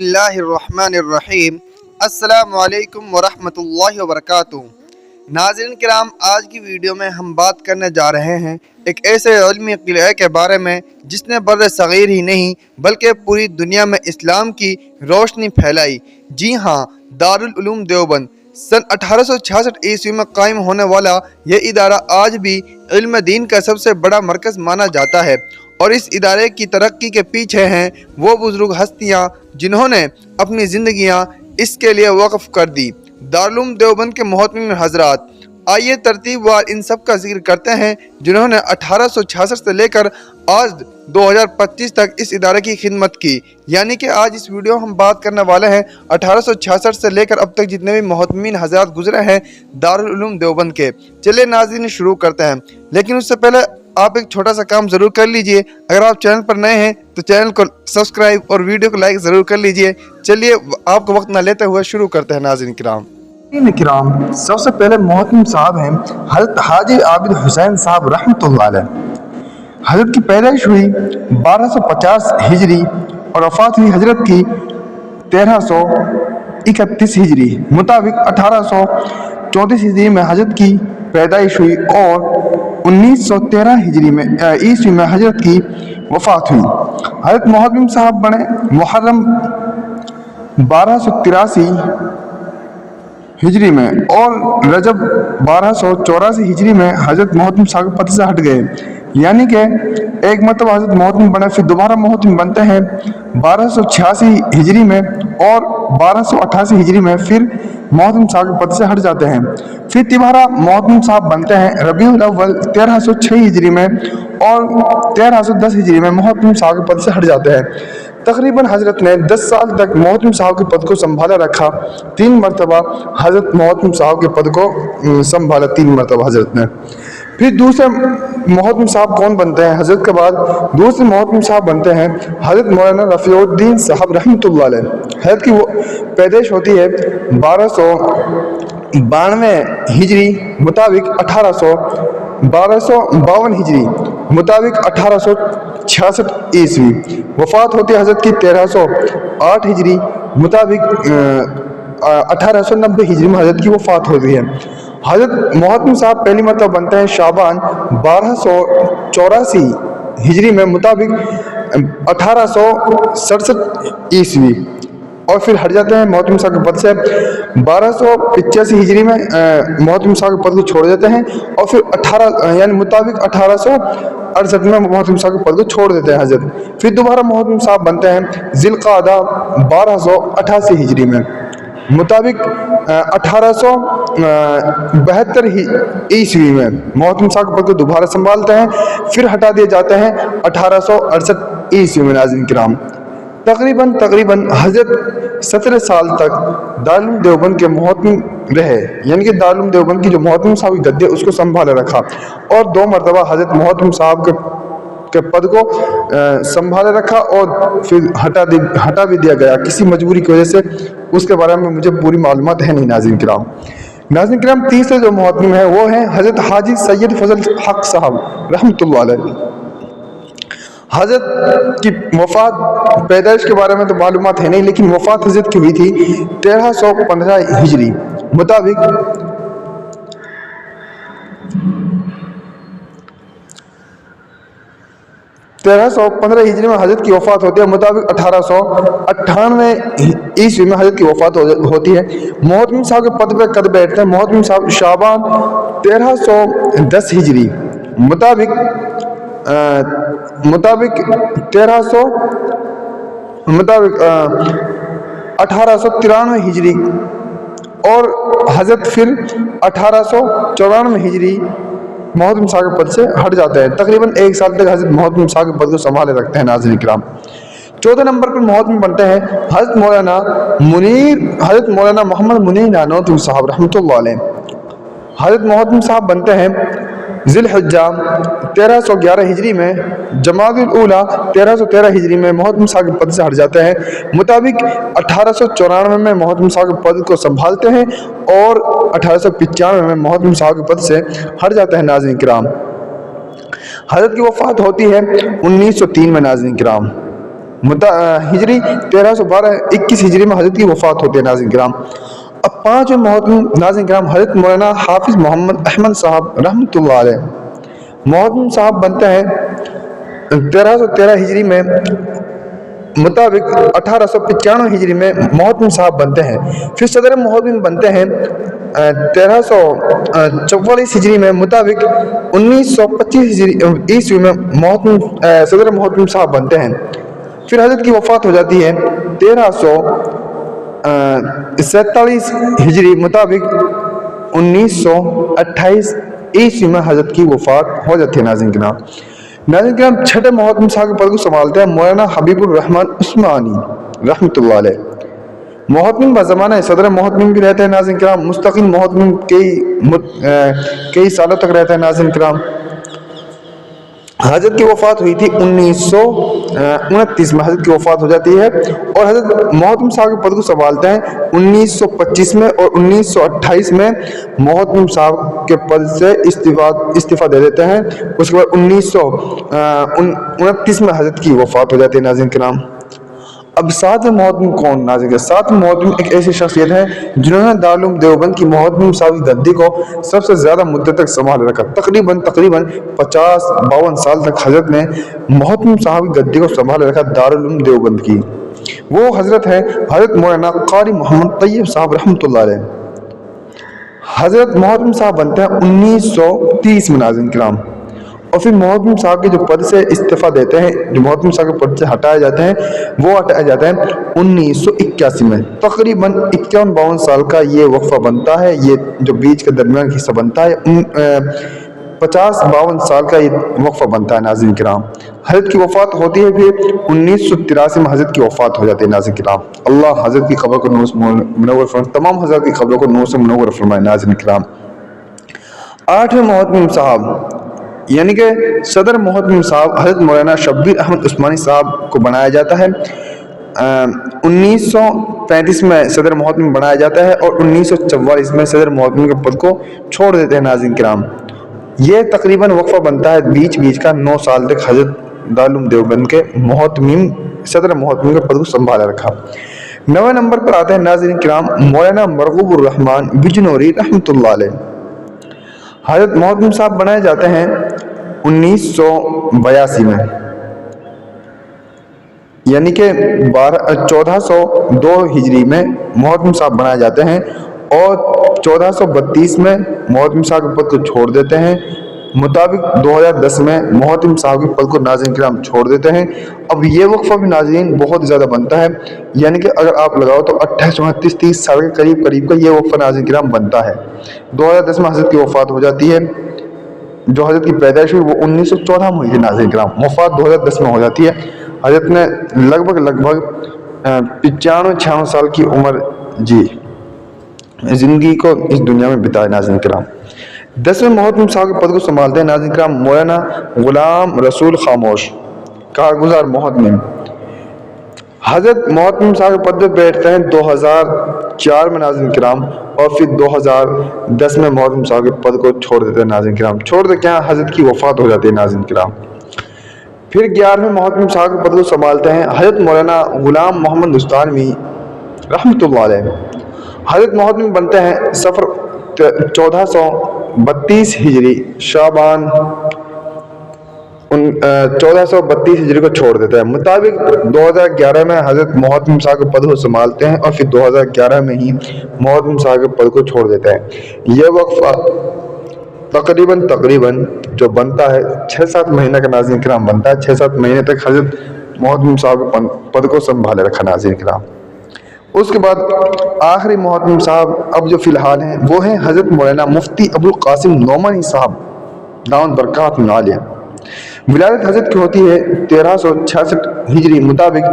اللہ الرحمن الرحیم۔ السلام علیکم ورحمۃ اللہ وبرکاتہ۔ ناظرین کرام، آج کی ویڈیو میں ہم بات کرنے جا رہے ہیں ایک ایسے علمی قلعے کے بارے میں جس نے بر صغیر ہی نہیں بلکہ پوری دنیا میں اسلام کی روشنی پھیلائی۔ جی ہاں، دارالعلوم دیوبند سن 1866 عیسوی میں قائم ہونے والا یہ ادارہ آج بھی علم دین کا سب سے بڑا مرکز مانا جاتا ہے، اور اس ادارے کی ترقی کے پیچھے ہیں وہ بزرگ ہستیاں جنہوں نے اپنی زندگیاں اس کے لیے وقف کر دی۔ دارالعلوم دیوبند کے محترم حضرات، آئیے ترتیب وار ان سب کا ذکر کرتے ہیں جنہوں نے 1866 سے لے کر آج 2025 تک اس ادارے کی خدمت کی۔ یعنی کہ آج اس ویڈیو ہم بات کرنے والے ہیں 1866 سے لے کر اب تک جتنے بھی محترمین حضرات گزرے ہیں دارالعلوم دیوبند کے۔ چلے ناظرین شروع کرتے ہیں، لیکن اس سے پہلے آپ ایک چھوٹا سا کام ضرور کر لیجئے۔ اگر آپ چینل پر نئے ہیں تو چینل کو سبسکرائب اور ویڈیو کو لائک ضرور کر لیجئے۔ چلیے آپ کو وقت نہ لیتے ہوئے شروع کرتے ہیں ناظرین کرام۔ سب سے پہلے محترم صاحب ہیں حضرت حاجی عابد حسین صاحب رحمۃ اللہ علیہ۔ حضرت کی پیدائش ہوئی 1250 ہجری اور وفات ہوئی حضرت کی 1331 ہجری مطابق 1834 ہجری میں حضرت کی پیدائش ہوئی اور 1913 ہجری میں عیسوی میں حضرت کی وفات ہوئی۔ حضرت محترم صاحب بڑے محرم 1283 ہجری میں اور رجب 1284 ہجری میں حضرت محترم صاحب پد سے ہٹ گئے۔ یعنی کہ ایک مرتبہ حضرت محترم بنے، پھر دوبارہ محترم بنتے ہیں 1286 ہجری میں اور 1288 ہجری میں پھر محترم صاحب پد سے ہٹ جاتے ہیں۔ پھر دوبارہ محترم صاحب بنتے ہیں ربیع الاول 1306 ہجری میں اور 1310 ہجری میں محترم صاحب پد سے ہٹ جاتے ہیں۔ تقریباً حضرت نے 10 سال تک محترم صاحب کے پد کو سنبھالا رکھا۔ 3 مرتبہ حضرت محترم صاحب کے پد کو سنبھالا، 3 مرتبہ حضرت نے۔ پھر دوسرے محترم صاحب کون بنتے ہیں؟ حضرت کے بعد دوسرے محترم صاحب بنتے ہیں حضرت مولانا رفیع الدین صاحب رحمۃ اللہ علیہ۔ حضرت کی وہ پیدائش ہوتی ہے 1292 ہجری مطابق 1252 ہجری مطابق 1866 عیسوی۔ وفات ہوتی ہے حضرت کی 1308 ہجری مطابق 1890 ہجری میں حضرت کی وفات ہوتی ہے۔ حضرت محترم صاحب پہلی مرتبہ بنتے ہیں شعبان 1284 ہجری میں مطابق 1867 عیسوی، اور پھر ہٹ جاتے ہیں محترم صاحب کے پد سے 1285 ہجری میں محترم صاحب کے پد کو چھوڑ دیتے ہیں، اور پھر یعنی مطابق 1868 میں محترم صاحب کے پد کو چھوڑ دیتے ہیں حضرت۔ پھر دوبارہ محترم صاحب بنتے ہیں ذی القعدہ 1288 ہجری میں مطابق 1872 عیسوی میں محترم صاحب کے پد کو دوبارہ سنبھالتے ہیں، پھر ہٹا دیے جاتے ہیں 1868 عیسوی میں۔ ناظرین کرام، تقریباً حضرت 17 سال تک دارالعلوم دیوبند کے محترم رہے، یعنی کہ دارالعلوم دیوبند کی جو محترم صاحب کی گدے اس کو سنبھالے رکھا، اور 2 مرتبہ حضرت محترم صاحب کے پد کو سنبھالے رکھا اور پھر ہٹا بھی دیا گیا کسی مجبوری کی وجہ سے۔ اس کے بارے میں مجھے پوری معلومات ہے نہیں۔ ناظرین کرام، تیسرے جو محترم ہیں وہ ہیں حضرت حاجی سید فضل حق صاحب رحمۃ اللہ علیہ۔ حضرت کی وفات پیدائش کے بارے میں تو معلومات ہے نہیں، لیکن وفات حضرت کی ہوئی تھی 1315 ہجری مطابق 1315 ہجری میں حضرت کی وفات ہوتی ہے مطابق 1898 عیسوی میں حضرت کی وفات ہوتی ہے۔ محترم صاحب کے پد پہ قد بیٹھتے ہیں محترم صاحب شعبان 1310 ہجری مطابق 1893 ہجری، اور حضرت پھر 1894 ہجری محترم صاحب کے پد سے ہٹ جاتے ہیں۔ تقریباً 1 سال تک حضرت محترم صاحب کے پد کو سنبھالے رکھتے ہیں۔ ناظرین کرام، 14 نمبر پر محترم بنتے ہیں حضرت مولانا محمد منیر نانوتوی صاحب رحمۃ اللہ علیہ۔ حضرت محترم صاحب بنتے ہیں ذی الحجہ 1311 ہجری میں، جمادی الاولیٰ 1313 ہجری میں محترم صاحب کے پد سے ہٹ جاتے ہیں مطابق 1894 میں محترم صاحب کے پد کو سنبھالتے ہیں اور 1895 میں محترم صاحب کے پد سے ہٹ جاتے ہیں۔ ناظرین کرام، حضرت کی وفات ہوتی ہے 1903 میں۔ ناظرین کرام، ہجری 1312 ہجری میں حضرت کی وفات ہوتی ہے ناظرین کرام۔ اب 5 محترم ناظرین کرام حضرت مولانا حافظ محمد احمد صاحب رحمۃ اللہ علیہ، محترم صاحب بنتے ہیں 1313 ہجری میں، مطابق 1895 ہجری میں محترم صاحب بنتے ہیں۔ پھر صدر محترم بنتے ہیں 1344 ہجری میں، مطابق 1925 عیسوی میں محترم صدر محترم صاحب بنتے ہیں۔ پھر حضرت کی وفات ہو جاتی ہے 1347 ہجری، مطابق 1928 عیسوی میں حضرت کی وفات ہو جاتی ہے ناظرین کرام۔ ناظرین کرام چھٹے محترم صاحب کے پد کو سنبھالتے ہیں مولانا حبیب الرحمن عثمانی رحمۃ اللہ علیہ۔ محترم بزمانہ صدر محترم بھی رہتے ہیں ناظرین کرام، مستقل محترم کئی سالوں تک رہتے ہیں ناظرین کرام۔ حضرت کی وفات ہوئی تھی 1929 میں، حضرت کی وفات ہو جاتی ہے، اور حضرت محترم صاحب کے پد کو سنبھالتے ہیں 1925 میں، اور 1928 میں محترم صاحب کے پد سے استعفیٰ دے دیتے ہیں۔ اس کے بعد 1929 میں حضرت کی وفات ہو جاتی ہے ناظرین کرام۔ اب 7 محترم کون ناظرین کرام؟ 7 محترم ایک ایسی شخصیت ہے جنہوں نے دارالعلوم دیوبند کی محترم صاحب کی گدی کو سب سے زیادہ مدت تک سنبھال رکھا۔ تقریباً 50-52 سال تک حضرت نے محترم صاحب کی گدی کو سنبھال رکھا دارالعلوم دیوبند کی۔ وہ حضرت ہے حضرت مولانا قاری محمد طیب صاحب رحمۃ اللہ علیہ۔ حضرت محترم صاحب بنتے ہیں 1930 میں ناظرین کرام، اور پھر محترم صاحب کے جو پد سے استعفیٰ دیتے ہیں، جو محترم صاحب کے پد سے ہٹائے جاتے ہیں، وہ ہٹائے جاتے ہیں 1981 میں۔ تقریباً 51-52 سال کا یہ وقفہ بنتا ہے، یہ جو بیچ کے درمیان حصہ بنتا ہے 50-52 سال کا یہ وقفہ بنتا ہے ناظرین کرام۔ حضرت کی وفات ہوتی ہے پھر 1983 میں حضرت کی وفات ہو جاتی ہے ناظرین کرام۔ اللہ حضرت کی قبر کو نور سے منور فرمائے، تمام حضرت کی قبروں کو نور سے منور فرمائے ناظرین کرام۔ 8ویں محترم صاحب یعنی کہ صدر محترم صاحب حضرت مولانا شبیر احمد عثمانی صاحب کو بنایا جاتا ہے۔ 1935 میں صدر محترم بنایا جاتا ہے، اور 1944 میں صدر محترم کے پد کو چھوڑ دیتے ہیں ناظرین کرام۔ یہ تقریباً وقفہ بنتا ہے بیچ کا 9 سال تک حضرت دارالعلوم دیوبند کے صدر محترم کے پد کو سنبھالا رکھا۔ 9ویں نمبر پر آتے ہیں ناظرین کرام مولانا مرغوب الرحمن بجنوری رحمۃ اللہ علیہ۔ حضرت محترم صاحب بنائے جاتے ہیں 1982 میں، یعنی کہ 1402 ہجری میں محترم صاحب بنائے جاتے ہیں، اور 1432 میں محترم صاحب کے پد کو چھوڑ دیتے ہیں۔ مطابق 2010 میں محترم صاحب کے پد کو ناظرین کرام چھوڑ دیتے ہیں۔ اب یہ وقفہ بھی ناظرین بہت زیادہ بنتا ہے، یعنی کہ اگر آپ لگاؤ تو 28-29-30 سال کے قریب کا یہ وقفہ ناظرین کرام بنتا ہے۔ 2010 میں حضرت کی وفات ہو جاتی ہے، جو حضرت کی پیدائش ہوئی وہ 1914 میں ہوئی تھی ناظرین کرام، وفات 2010 میں ہو جاتی ہے۔ حضرت نے لگ بھگ 95-96 سال کی عمر زندگی کو اس دنیا میں بتائے ناظرین کرام۔ 10ویں محترم صاحب کے پد کو سنبھالتے ہیں ناظرین کرام مولانا غلام رسول خاموش، کارگزار محترم۔ حضرت محترم صاحب کے پد پہ بیٹھتے ہیں 2004 میں ناظرین کرام، اور پھر 2010 میں محترم صاحب کے پد کو چھوڑ دیتے ہیں ناظرین کرام۔ چھوڑ دے کیا حضرت کی وفات ہو جاتی ہے ناظرین کرام۔ پھر 11ویں محترم صاحب کے پد کو سنبھالتے ہیں حضرت مولانا غلام محمد دستانوی رحمۃ اللہ علیہ۔ حضرت محترم بنتے ہیں صفر 1432 ہجری شعبان 1432 ہجری کو چھوڑ دیتا ہے۔ مطابق 2011 میں حضرت محترم صاحب کے پد کو سنبھالتے ہیں، اور پھر 2011 میں ہی محترم صاحب کے پد کو چھوڑ دیتے ہیں۔ یہ وقفہ تقریباً جو بنتا ہے 6-7 مہینہ کا ناظرین کرام بنتا ہے۔ 6-7 مہینے تک حضرت محترم صاحب کے پد کو سنبھالے رکھا ناظرین کرام۔ اس کے بعد آخری محترم صاحب اب جو فی الحال ہیں وہ ہیں حضرت مولانا مفتی ابوالقاسم نعمانی صاحب دامت برکاتہ عالیہ۔ ولادت حضرت کی ہوتی ہے 1366 ہجری، مطابق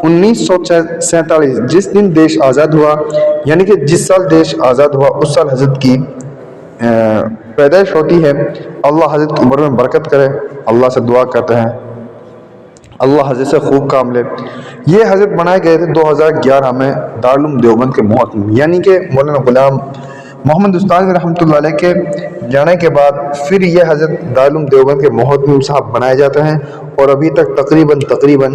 1947 جس دن دیش آزاد ہوا، یعنی کہ جس سال دیش آزاد ہوا اس سال حضرت کی پیدائش ہوتی ہے۔ اللہ حضرت کی عمر میں برکت کرے، اللہ سے دعا کرتے ہیں اللہ حضرت سے خوب کام لے۔ یہ حضرت بنائے گئے تھے 2011 میں دارالعلوم دیوبند کے محترم، یعنی کہ مولانا غلام محمد دستانوی رحمۃ اللہ علیہ کے جانے کے بعد پھر یہ حضرت دارالعلوم دیوبند کے محترم صاحب بنائے جاتے ہیں، اور ابھی تک تقریباً